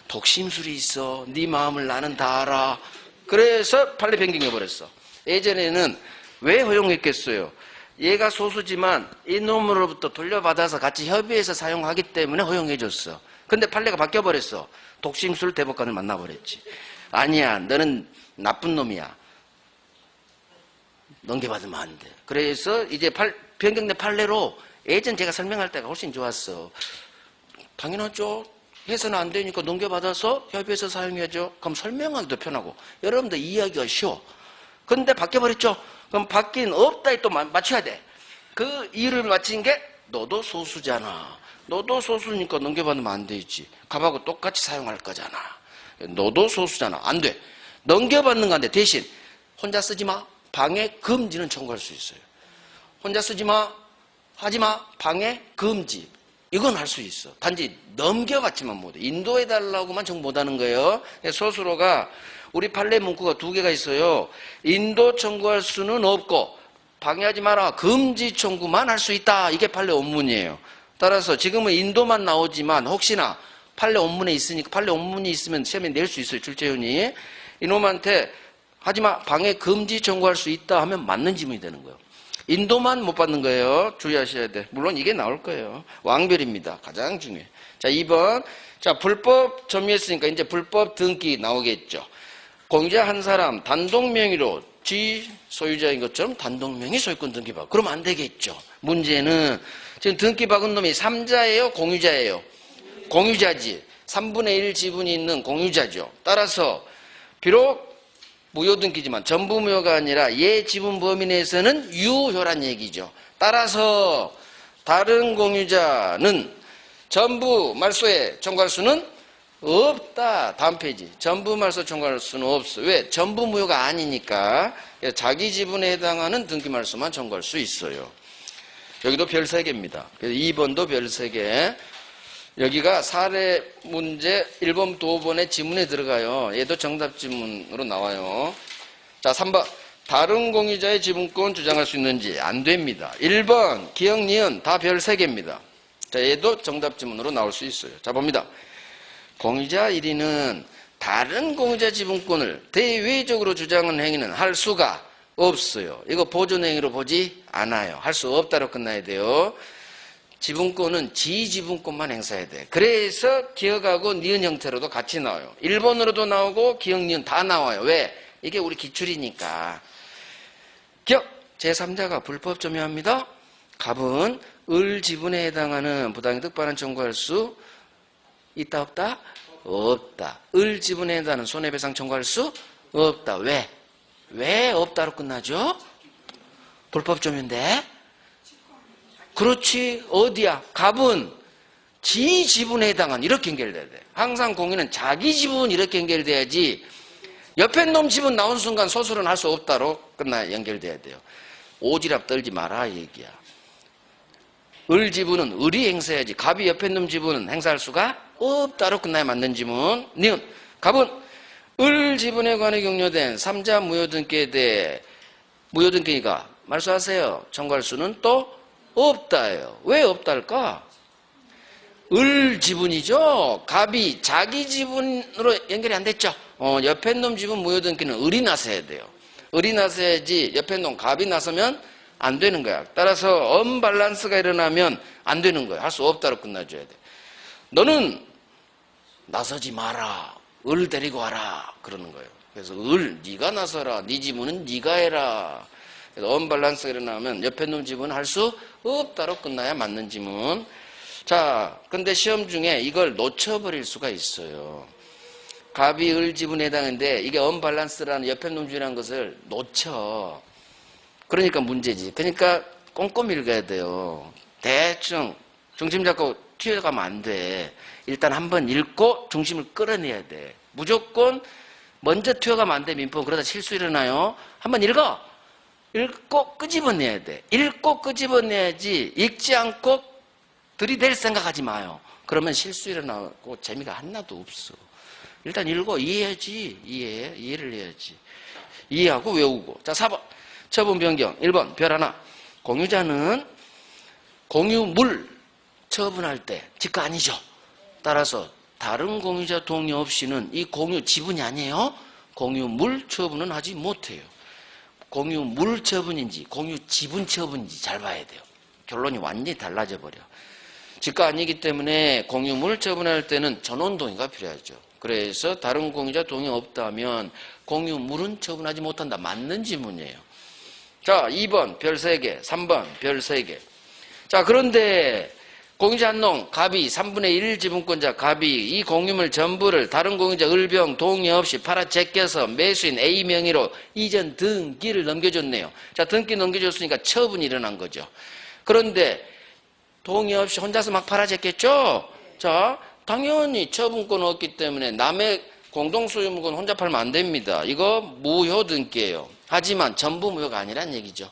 독심술이 있어. 네 마음을 나는 다 알아. 그래서 판례 변경해버렸어. 예전에는 왜 허용했겠어요? 얘가 소수지만 이놈으로부터 돌려받아서 같이 협의해서 사용하기 때문에 허용해줬어. 근데 판례가 바뀌어버렸어. 독심술 대법관을 만나버렸지. 아니야, 너는 나쁜 놈이야. 넘겨받으면 안 돼. 그래서 이제 변경된 판례로 예전 제가 설명할 때가 훨씬 좋았어. 당연하죠. 해서는 안 되니까 넘겨받아서 협의해서 사용해야죠. 그럼 설명하기도 편하고 여러분들 이해하기가 쉬워. 근데 바뀌어버렸죠. 그럼 바뀐 없다에 또 맞춰야 돼. 그 이유를 맞힌 게 너도 소수잖아. 너도 소수니까 넘겨받으면 안 되지. 갑하고 똑같이 사용할 거잖아. 너도 소수잖아. 안 돼. 넘겨받는 거 안 돼. 대신 혼자 쓰지 마. 방해 금지는 청구할 수 있어요. 혼자 쓰지 마. 하지 마. 방해 금지. 이건 할 수 있어. 단지 넘겨받지만 못해. 인도해달라고만 청구 못하는 거예요. 소수로가 우리 판례 문구가 2개가 있어요. 인도 청구할 수는 없고 방해하지 마라. 금지 청구만 할 수 있다. 이게 판례 원문이에요. 따라서 지금은 인도만 나오지만 혹시나 판례 원문에 있으니까 판례 원문이 있으면 시험에 낼 수 있어요. 출제위원이. 이놈한테 하지마. 방해 금지 청구할 수 있다 하면 맞는 지문이 되는 거예요. 인도만 못 받는 거예요. 주의하셔야 돼. 물론 이게 나올 거예요. 왕별입니다. 가장 중요해. 자, 2번. 자, 불법 점유했으니까 이제 불법 등기 나오겠죠. 공유자 한 사람 단독 명의로 지 소유자인 것처럼 단독 명의 소유권 등기박. 그러면 안 되겠죠. 문제는 지금 등기박은 놈이 3자예요? 공유자예요? 공유자지. 3분의 1 지분이 있는 공유자죠. 따라서 비록 무효등기지만 전부 무효가 아니라 얘 지분 범위 내에서는 유효란 얘기죠. 따라서 다른 공유자는 전부 말소에 청구할 수는 없다. 다음 페이지. 전부 말소 청구할 수는 없어. 왜? 전부 무효가 아니니까 자기 지분에 해당하는 등기 말소만 청구할 수 있어요. 여기도 별 3개입니다. 그래서 2번도 별 3개. 여기가 사례 문제 1번, 2번의 지문에 들어가요. 얘도 정답 지문으로 나와요. 자, 3번. 다른 공유자의 지분권 주장할 수 있는지 안 됩니다. 1번, 기억, 니은 다 별 3개입니다. 자, 얘도 정답 지문으로 나올 수 있어요. 자, 봅니다. 공유자 1위는 다른 공유자 지분권을 대외적으로 주장하는 행위는 할 수가 없어요. 이거 보존행위로 보지 않아요. 할 수 없다로 끝나야 돼요. 지분권은 지지분권만 행사해야 돼. 그래서 기억하고 니은 형태로도 같이 나와요. 1번으로도 나오고 기억, 니은 다 나와요. 왜? 이게 우리 기출이니까. 기억! 제3자가 불법 점유합니다. 갑은 을 지분에 해당하는 부당이득 반환 청구할 수 있다 없다? 없다. 을 지분에 해당하는 손해배상 청구할 수 없다. 왜? 왜 없다로 끝나죠? 불법 점유인데? 그렇지. 어디야? 갑은 지 지분에 해당한 이렇게 연결돼야 돼. 항상 공유는 자기 지분 이렇게 연결돼야지 옆에 놈 지분 나온 순간 소설은 할 수 없다로 끝나 연결돼야 돼요. 오지랖 떨지 마라 이 얘기야. 을 지분은 을이 행사해야지 갑이 옆에 놈 지분은 행사할 수가 없다로 끝나야 맞는 지문. 니은 갑은 을 지분에 관해 격려된 3자 무효등기에 대해 무효등기가 말소하세요. 청구할 수는 또 없다예요. 왜 없달까? 을 지분이죠. 갑이 자기 지분으로 연결이 안 됐죠. 옆에 놈 지분 무효등기는 을이 나서야 돼요. 을이 나서야지 옆에 놈 갑이 나서면 안 되는 거야. 따라서 언밸런스가 일어나면 안 되는 거야. 할 수 없다로 끝나줘야 돼. 너는 나서지 마라. 을 데리고 와라. 그러는 거예요. 그래서 네가 나서라. 네 지분은 네가 해라. 그래서 언밸런스가 일어나면 옆에 놈 지분은 할 수 없다로 끝나야 맞는 지문. 자, 근데 시험 중에 이걸 놓쳐버릴 수가 있어요. 갑이 을 지분에 해당인데 이게 언밸런스라는 옆에 놈 지분이라는 것을 놓쳐. 그러니까 문제지. 그러니까 꼼꼼히 읽어야 돼요. 대충 중심 잡고 튀어가면 안 돼. 일단 한번 읽고 중심을 끌어내야 돼. 무조건 먼저 튀어가면 안 돼. 민법 그러다 실수 일어나요. 한번 읽어. 읽고 끄집어내야 돼. 읽고 끄집어내야지 읽지 않고 들이댈 생각하지 마요. 그러면 실수 일어나고 재미가 하나도 없어. 일단 읽어. 이해해야지. 이해를 해야지. 이해하고 외우고. 자, 4번. 처분 변경. 1번 별 하나. 공유자는 공유물 처분할 때 지가 아니죠. 따라서 다른 공유자 동의 없이는 이 공유 지분이 아니에요. 공유물 처분은 하지 못해요. 공유물 처분인지 공유 지분 처분인지 잘 봐야 돼요. 결론이 완전히 달라져 버려. 지가 아니기 때문에 공유물 처분할 때는 전원 동의가 필요하죠. 그래서 다른 공유자 동의 없다면 공유물은 처분하지 못한다. 맞는 지문이에요. 자, 2번 별 3개, 3번 별 3개. 자, 그런데 공유자 한 놈, 갑이 3분의 1 지분권자 갑이 이 공유물 전부를 다른 공유자 을병 동의 없이 팔아 제껴서 매수인 A 명의로 이전 등기를 넘겨줬네요. 자, 등기 넘겨줬으니까 처분이 일어난 거죠. 그런데 동의 없이 혼자서 막 팔아 제꼈죠? 자, 당연히 처분권 없기 때문에 남의 공동소유물건 혼자 팔면 안 됩니다. 이거 무효 등기예요. 하지만 전부 무효가 아니란 얘기죠.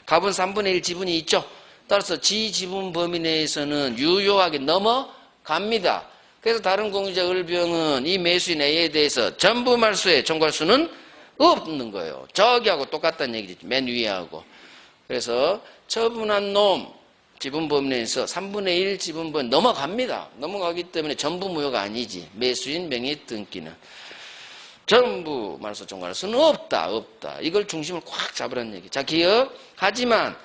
갑은 3분의 1 지분이 있죠. 따라서 지 지분 범위 내에서는 유효하게 넘어갑니다. 그래서 다른 공유자 을병은 이 매수인 A에 대해서 전부 말소에 청구할 수는 없는 거예요. 저기하고 똑같다는 얘기죠. 맨 위하고. 그래서 처분한 놈 지분 범위 내에서 3분의 1 지분 범위 넘어갑니다. 넘어가기 때문에 전부 무효가 아니지. 매수인 명의 등기는. 전부 말소 청구할 수는 없다. 이걸 중심을 꽉 잡으라는 얘기. 자, 기억. 하지만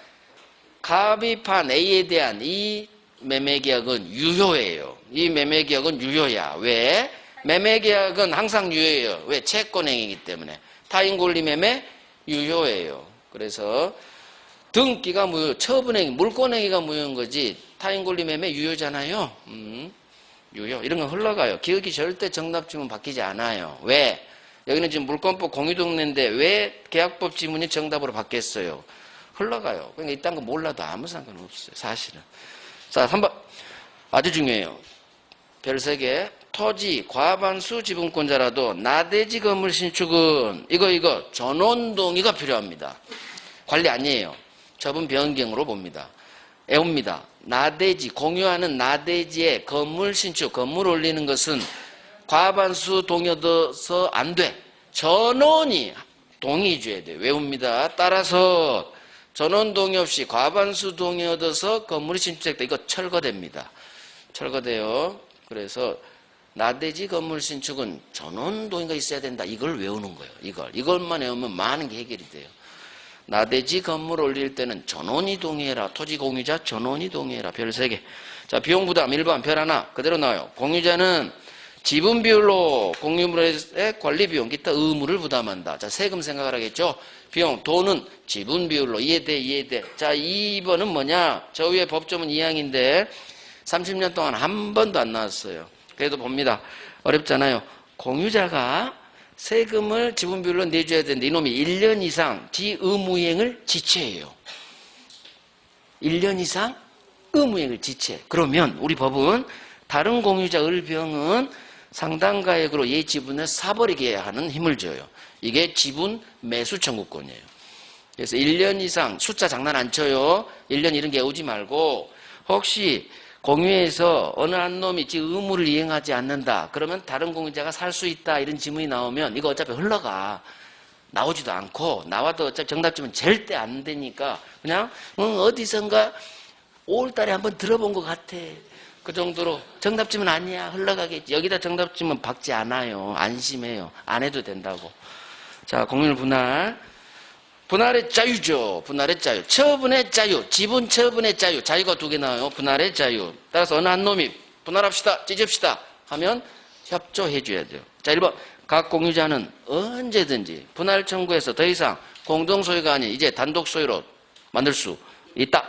갑이 판 A에 대한 이 매매계약은 유효해요. 이 매매계약은 유효야. 왜? 매매계약은 항상 유효해요. 왜? 채권행위이기 때문에. 타인 권리 매매 유효해요. 그래서 등기가 무효, 처분행위, 물권행위가 무효인 거지 타인 권리 매매 유효잖아요. 유효. 이런 건 흘러가요. 기억이 절대 정답 지문 바뀌지 않아요. 왜? 여기는 지금 물권법 공유동네인데 왜 계약법 지문이 정답으로 바뀌었어요? 흘러가요. 그러니까 이딴 거 몰라도 아무 상관없어요. 사실은. 자, 3번. 아주 중요해요. 별 3개. 토지, 과반수 지분권자라도 나대지 건물 신축은 이거 전원동의가 필요합니다. 관리 아니에요. 처분 변경으로 봅니다. 애웁니다. 나대지, 공유하는 나대지에 건물 신축, 건물 올리는 것은 과반수 동의 얻어서 안 돼. 전원이 동의 줘야 돼. 외웁니다. 따라서 전원 동의 없이 과반수 동의 얻어서 건물이 신축됐다. 이거 철거됩니다. 철거돼요. 그래서 나대지 건물 신축은 전원 동의가 있어야 된다. 이걸 외우는 거예요. 이것만 외우면 많은 게 해결이 돼요. 나대지 건물 올릴 때는 전원이 동의해라. 토지 공유자 전원이 동의해라. 별 3개. 자, 비용 부담 1번 별 하나 그대로 나와요. 공유자는 지분 비율로 공유물의 관리 비용 기타 의무를 부담한다. 자, 세금 생각을 하겠죠. 비용 돈은 지분 비율로 이해돼. 자, 2번은 뭐냐? 저 위에 법조문 2항인데 30년 동안 한 번도 안 나왔어요. 그래도 봅니다. 어렵잖아요. 공유자가 세금을 지분 비율로 내줘야 되는데 이놈이 1년 이상 지 의무이행을 지체해요. 1년 이상 의무이행을 지체. 그러면 우리 법은 다른 공유자 을병은 상당가액으로 얘 지분을 사버리게 하는 힘을 줘요. 이게 지분 매수 청구권이에요. 그래서 1년 이상 숫자 장난 안 쳐요. 1년 이런 게 오지 말고 혹시 공유에서 어느 한 놈이 지 의무를 이행하지 않는다. 그러면 다른 공유자가 살 수 있다. 이런 지문이 나오면 이거 어차피 흘러가. 나오지도 않고 나와도 어차피 정답지문 절대 안 되니까 그냥 어디선가 5월달에 한번 들어본 것 같아. 그 정도로 정답지문 아니야. 흘러가겠지. 여기다 정답지문 박지 않아요. 안심해요. 안 해도 된다고. 자, 공유물 분할. 분할의 자유죠. 분할의 자유. 처분의 자유. 지분 처분의 자유. 자유가 2개 나와요. 분할의 자유. 따라서 어느 한 놈이 분할합시다. 찢읍시다. 하면 협조해 줘야 돼요. 자, 1번. 각 공유자는 언제든지 분할 청구해서 더 이상 공동소유가 아닌 이제 단독 소유로 만들 수 있다.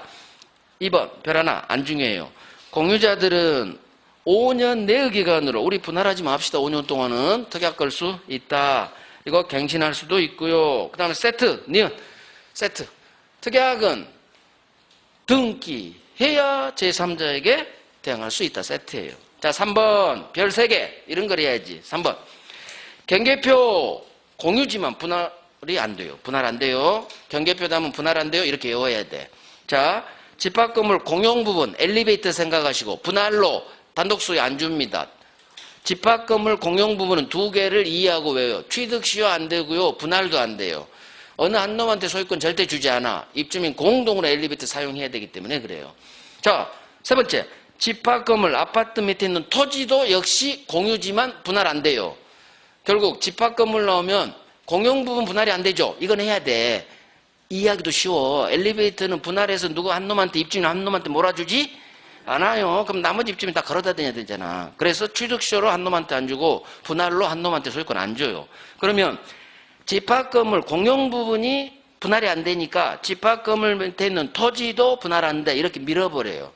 2번. 별 하나. 안 중요해요. 공유자들은 5년 내의 기간으로 우리 분할하지 맙시다. 5년 동안은 특약 걸 수 있다. 이거 갱신할 수도 있고요. 그 다음에 세트, 니은, 세트. 특약은 등기해야 제3자에게 대항할 수 있다. 세트예요. 자, 3번. 별 3개. 이런 걸 해야지. 3번. 경계표 공유지만 분할이 안 돼요. 분할 안 돼요. 경계표 담으면 분할 안 돼요. 이렇게 외워야 돼. 자, 집합 건물 공용 부분, 엘리베이터 생각하시고 분할로 단독 소유 안 줍니다. 집합 건물 공용 부분은 2개를 이해하고 외워요. 취득 시효 안 되고요. 분할도 안 돼요. 어느 한 놈한테 소유권 절대 주지 않아. 입주민 공동으로 엘리베이터 사용해야 되기 때문에 그래요. 자, 3번째. 집합 건물 아파트 밑에 있는 토지도 역시 공유지만 분할 안 돼요. 결국 집합 건물 나오면 공용 부분 분할이 안 되죠. 이건 해야 돼. 이해하기도 쉬워. 엘리베이터는 분할해서 누구 한 놈한테 입주민 한 놈한테 몰아주지 않아요. 그럼 나머지 입주민 다 걸어다 다녀야 되잖아. 그래서 취득시효로 한 놈한테 안 주고 분할로 한 놈한테 소유권 안 줘요. 그러면 집합 건물 공용 부분이 분할이 안 되니까 집합 건물 밑에 있는 토지도 분할 안 돼. 이렇게 밀어버려요.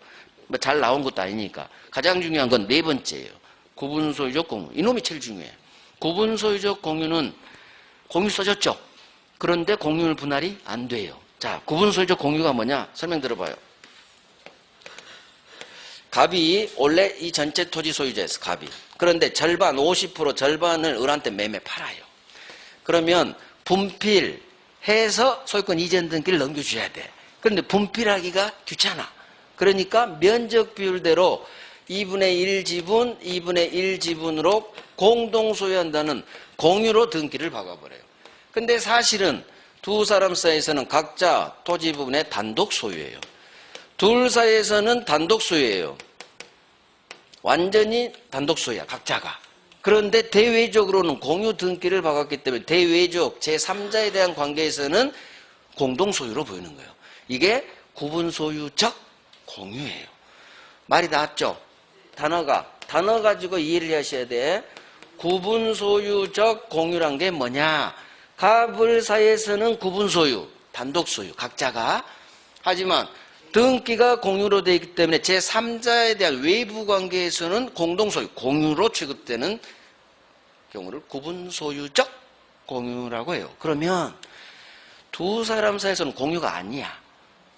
뭐 잘 나온 것도 아니니까. 가장 중요한 건 4번째예요. 구분소유적 공유. 이놈이 제일 중요해. 구분소유적 공유는 공유 써졌죠. 그런데 공유물 분할이 안 돼요. 자, 구분소유적 공유가 뭐냐? 설명 들어봐요. 갑이 원래 이 전체 토지 소유자였어. 갑이. 그런데 절반 50% 절반을 을한테 매매 팔아요. 그러면 분필해서 소유권 이전 등기를 넘겨줘야 돼. 그런데 분필하기가 귀찮아. 그러니까 면적 비율대로 2분의 1 지분, 2분의 1 지분으로 공동 소유한다는 공유로 등기를 박아버려요. 근데 사실은 두 사람 사이에서는 각자 토지 부분의 단독 소유예요. 둘 사이에서는 단독 소유예요. 완전히 단독 소유야, 각자가. 그런데 대외적으로는 공유 등기를 박았기 때문에 대외적 제3자에 대한 관계에서는 공동 소유로 보이는 거예요. 이게 구분 소유적 공유예요. 말이 나왔죠? 단어 가지고 이해를 하셔야 돼. 구분소유적 공유란 게 뭐냐? 갑을 사이에서는 구분소유, 단독소유, 각자가. 하지만 등기가 공유로 되어 있기 때문에 제3자에 대한 외부 관계에서는 공동소유, 공유로 취급되는 경우를 구분소유적 공유라고 해요. 그러면 두 사람 사이에서는 공유가 아니야.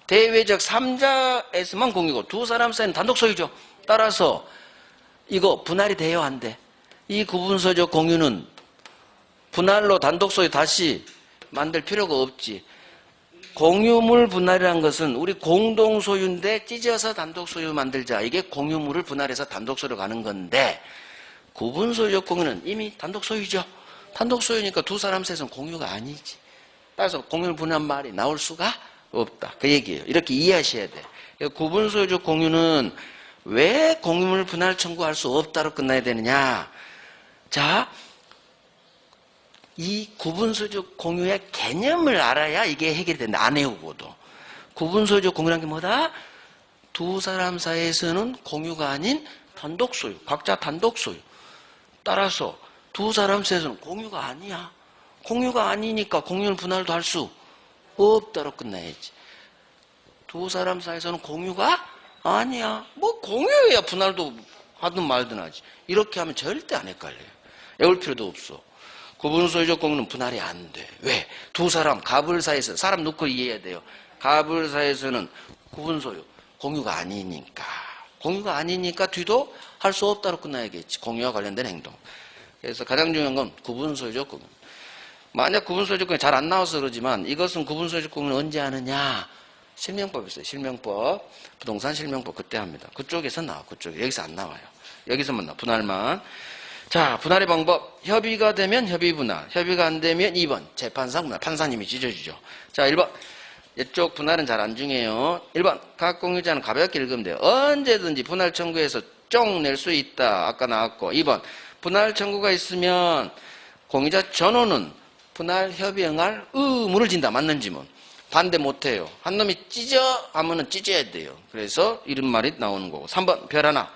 대외적 3자에서만 공유고 두 사람 사이는 단독소유죠. 따라서 이거 분할이 돼요, 안 돼? 이 구분소유적 공유는 분할로 단독소유 다시 만들 필요가 없지. 공유물 분할이라는 것은 우리 공동소유인데 찢어서 단독소유 만들자. 이게 공유물을 분할해서 단독소유로 가는 건데 구분소유적 공유는 이미 단독소유죠. 단독소유니까 두 사람 사이에서는 공유가 아니지. 따라서 공유물 분할 말이 나올 수가 없다. 그 얘기예요. 이렇게 이해하셔야 돼. 구분소유적 공유는 왜 공유물 분할 청구할 수 없다로 끝나야 되느냐. 자, 이 구분소유적 공유의 개념을 알아야 이게 해결이 된다. 안 외우고도. 구분소유적 공유란 게 뭐다? 두 사람 사이에서는 공유가 아닌 단독소유, 각자 단독소유. 따라서 두 사람 사이에서는 공유가 아니야. 공유가 아니니까 공유는 분할도 할 수 없다로 끝나야지. 두 사람 사이에서는 공유가 아니야. 뭐 공유해야 분할도 하든 말든 하지. 이렇게 하면 절대 안 헷갈려요. 외울 필요도 없어. 구분소유적 공유는 분할이 안 돼. 왜? 두 사람, 갑을 사이에서, 사람 놓고 이해해야 돼요. 갑을 사이에서는 구분소유, 공유가 아니니까. 공유가 아니니까 뒤도 할 수 없다로 끝나야겠지. 공유와 관련된 행동. 그래서 가장 중요한 건 구분소유적 공유. 만약 구분소유적 공유 잘 안 나와서 그러지만 이것은 구분소유적 공유는 언제 하느냐? 실명법 있어요. 실명법. 부동산 실명법 그때 합니다. 그쪽에서 나와. 그쪽에. 여기서 안 나와요. 여기서만 나와. 분할만. 자, 분할의 방법. 협의가 되면 협의분할. 협의가 안 되면 2번. 재판상 분할. 판사님이 찢어주죠. 자, 1번. 이쪽 분할은 잘 안 중요해요. 1번. 각 공유자는 가볍게 읽으면 돼요. 언제든지 분할 청구해서 쫑 낼 수 있다. 아까 나왔고. 2번. 분할 청구가 있으면 공유자 전원은 분할 협의 응할 의무를 진다. 맞는지 뭐. 반대 못해요. 한 놈이 찢어 하면은 찢어야 돼요. 그래서 이런 말이 나오는 거고. 3번. 별 하나.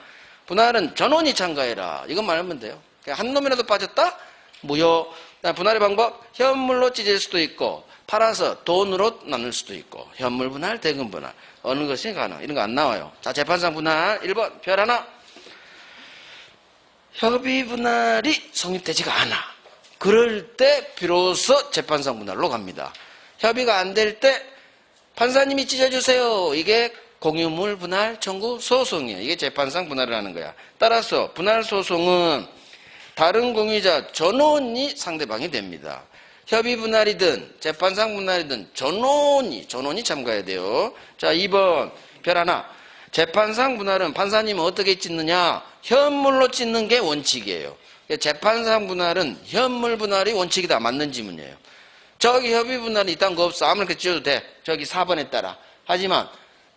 분할은 전원이 참가해라. 이건 말하면 돼요. 한 놈이라도 빠졌다? 무효. 분할의 방법. 현물로 찢을 수도 있고 팔아서 돈으로 나눌 수도 있고 현물 분할, 대금 분할. 어느 것이 가능. 이런 거 안 나와요. 자, 재판상 분할. 1번. 별 하나. 협의 분할이 성립되지가 않아. 그럴 때 비로소 재판상 분할로 갑니다. 협의가 안 될 때 판사님이 찢어주세요. 이게 공유물 분할 청구 소송이에요. 이게 재판상 분할을 하는 거야. 따라서 분할 소송은 다른 공유자 전원이 상대방이 됩니다. 협의 분할이든 재판상 분할이든 전원이 참가해야 돼요. 자, 2번 별 하나. 재판상 분할은 판사님은 어떻게 찢느냐? 현물로 찢는 게 원칙이에요. 재판상 분할은 현물 분할이 원칙이다. 맞는 지문이에요. 저기 협의 분할이 이딴 거 없어. 아무렇게 찢어도 돼. 저기 4번에 따라. 하지만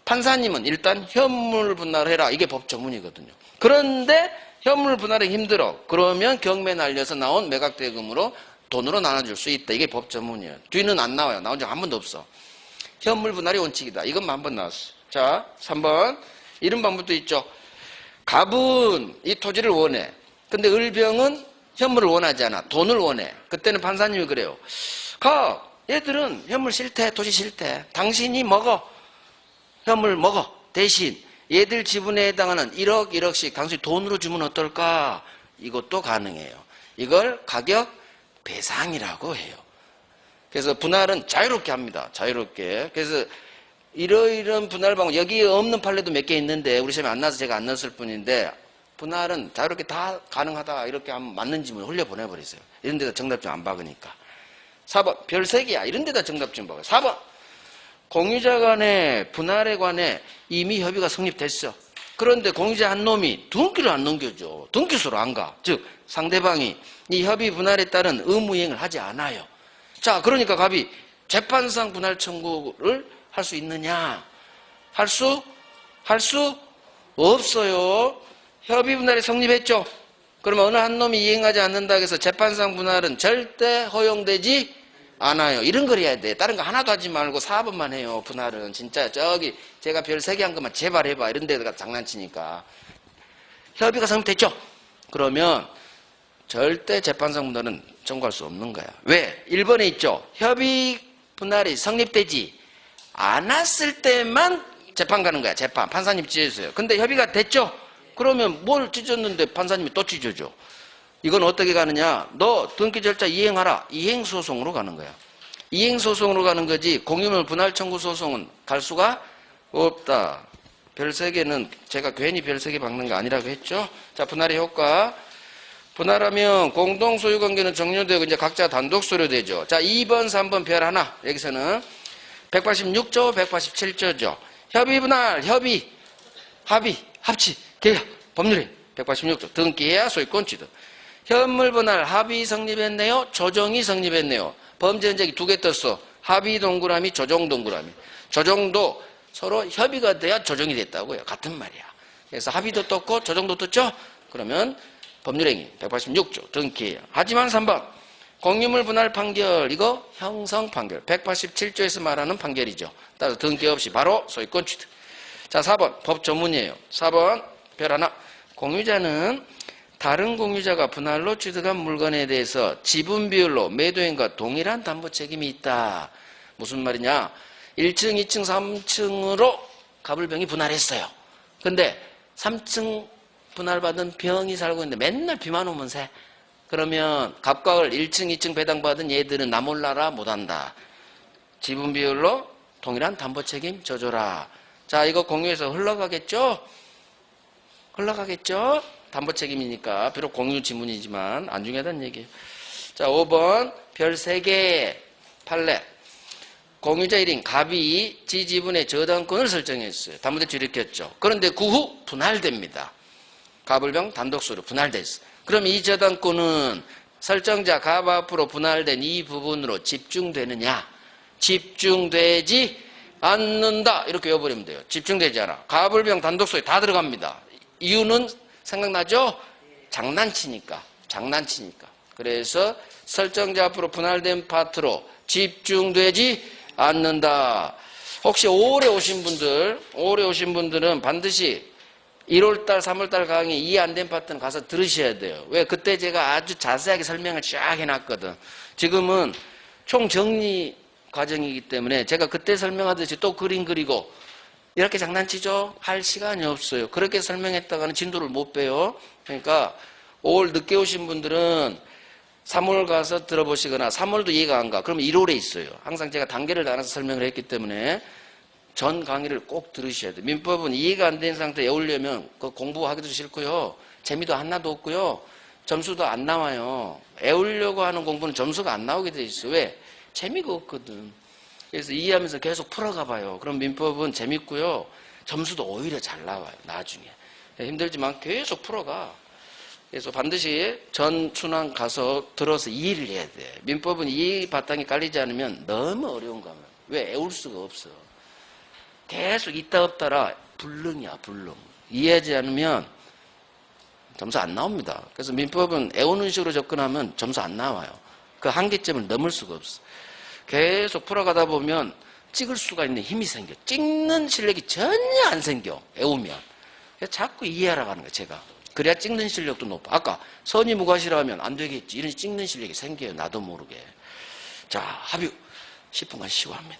판사님은 일단 현물 분할을 해라. 이게 법 전문이거든요. 그런데 현물 분할이 힘들어. 그러면 경매 날려서 나온 매각대금으로 돈으로 나눠줄 수 있다. 이게 법 전문이에요. 뒤는 안 나와요. 나온 적 한 번도 없어. 현물 분할이 원칙이다. 이것만 한 번 나왔어. 자, 3번. 이런 방법도 있죠. 갑은 이 토지를 원해. 근데 을병은 현물을 원하지 않아. 돈을 원해. 그때는 판사님이 그래요. 얘들은 현물 싫대. 토지 싫대. 당신이 먹어. 현물 먹어. 대신 얘들 지분에 해당하는 1억, 1억씩 당신이 돈으로 주면 어떨까? 이것도 가능해요. 이걸 가격 배상이라고 해요. 그래서 분할은 자유롭게 합니다. 자유롭게. 그래서 이러이런 분할 방법, 여기에 없는 판례도 몇 개 있는데 우리 시험에 안 나와서 제가 안 넣었을 뿐인데 분할은 자유롭게 다 가능하다. 이렇게 하면 맞는 지문 흘려보내버리세요. 이런 데다 정답 좀 안 박으니까. 4번 별 3개야. 이런 데다 정답 좀 박아요. 4번 공유자 간의 분할에 관해 이미 협의가 성립됐어. 그런데 공유자 한 놈이 등기를 안 넘겨줘. 등기소로 안 가. 즉 상대방이 이 협의 분할에 따른 의무이행을 하지 않아요. 자, 그러니까 갑이 재판상 분할 청구를 할 수 있느냐? 할 수 없어요. 협의 분할이 성립했죠. 그러면 어느 한 놈이 이행하지 않는다 해서 재판상 분할은 절대 허용되지 않아요. 이런 걸 해야 돼. 다른 거 하나도 하지 말고 4번만 해요. 분할은. 진짜 저기 제가 별 3개 한 것만 제발 해봐. 이런 데다가 장난치니까. 협의가 성립됐죠. 그러면 절대 재판상분할은 청구할 수 없는 거야. 왜? 1번에 있죠. 협의 분할이 성립되지 않았을 때만 재판 가는 거야. 재판. 판사님 찢어주세요. 근데 협의가 됐죠? 그러면 뭘 찢었는데 판사님이 또 찢어줘. 이건 어떻게 가느냐? 너 등기 절차 이행하라. 이행소송으로 가는 거야. 이행소송으로 가는 거지 공유물 분할 청구 소송은 갈 수가 없다. 별 3개는 제가 괜히 별 3개 박는 거 아니라고 했죠? 자, 분할의 효과. 분할하면 공동소유관계는 종료되고 이제 각자 단독 소유되죠. 자, 2번, 3번 별 하나. 여기서는 186조, 187조죠. 협의 분할, 협의, 합의, 합치, 계약, 법률에 186조. 등기해야 소유권 취득. 현물 분할, 합의 성립했네요. 조정이 성립했네요. 범죄 흔적이 2개 떴어. 합의 동그라미, 조정 동그라미. 조정도 서로 협의가 돼야 조정이 됐다고요. 같은 말이야. 그래서 합의도 떴고 조정도 떴죠? 그러면 법률행위 186조 등기해야. 하지만 3번 공유물 분할 판결 이거 형성 판결 187조에서 말하는 판결이죠. 따라서 등기 없이 바로 소유권 취득. 자, 4번 법 조문이에요. 4번 별 하나. 공유자는 다른 공유자가 분할로 취득한 물건에 대해서 지분 비율로 매도인과 동일한 담보 책임이 있다. 무슨 말이냐? 1층, 2층, 3층으로 가불병이 분할했어요. 근데 3층 분할받은 병이 살고 있는데 맨날 비만 오면 새. 그러면 갑각을 1층, 2층 배당받은 얘들은 나 몰라라 못한다. 지분 비율로 동일한 담보 책임 져줘라. 자, 이거 공유해서 흘러가겠죠? 흘러가겠죠? 담보 책임이니까 비록 공유 지문이지만 안중하다는 얘기예요. 자, 5번 별 3개 판례. 공유자 1인 갑이 지지분의 저당권을 설정했어요. 담보대출 일으켰죠. 그런데 그 후 분할됩니다. 갑을병 단독소유 분할됐어. 그럼 이 저당권은 설정자 갑 앞으로 분할된 이 부분으로 집중되느냐? 집중되지 않는다. 이렇게 외워버리면 돼요. 집중되지 않아. 갑을병 단독소유 다 들어갑니다. 이유는 생각나죠? 장난치니까. 장난치니까. 그래서 설정자 앞으로 분할된 파트로 집중되지 않는다. 혹시 올해 오신 분들은 반드시 1월달, 3월달 강의 이해 안 된 파트는 가서 들으셔야 돼요. 왜? 그때 제가 아주 자세하게 설명을 쫙 해놨거든. 지금은 총정리 과정이기 때문에 제가 그때 설명하듯이 또 그림 그리고 이렇게 장난치죠? 할 시간이 없어요. 그렇게 설명했다가는 진도를 못 빼요. 그러니까 5월 늦게 오신 분들은 3월 가서 들어보시거나 3월도 이해가 안 가. 그러면 1월에 있어요. 항상 제가 단계를 나눠서 설명을 했기 때문에 전 강의를 꼭 들으셔야 돼요. 민법은 이해가 안 된 상태에 외우려면 그 공부하기도 싫고요. 재미도 하나도 없고요. 점수도 안 나와요. 외우려고 하는 공부는 점수가 안 나오게 돼 있어요. 왜? 재미가 없거든. 그래서 이해하면서 계속 풀어가 봐요. 그럼 민법은 재밌고요. 점수도 오히려 잘 나와요. 나중에. 힘들지만 계속 풀어가. 그래서 반드시 전 순환 가서 들어서 이해를 해야 돼. 민법은 이 바탕이 깔리지 않으면 너무 어려운 거야. 왜? 외울 수가 없어. 계속 있다 없다라 불능이야, 불능. 이해하지 않으면 점수 안 나옵니다. 그래서 민법은 외우는 식으로 접근하면 점수 안 나와요. 그 한계점을 넘을 수가 없어. 계속 풀어가다 보면 찍을 수가 있는 힘이 생겨. 찍는 실력이 전혀 안 생겨. 외우면. 그래서 자꾸 이해하라고 하는 거야, 제가. 그래야 찍는 실력도 높아. 아까 선의무과시라 하면 안 되겠지. 이런 찍는 실력이 생겨요. 나도 모르게. 자, 합의 10분간 쉬고 합니다.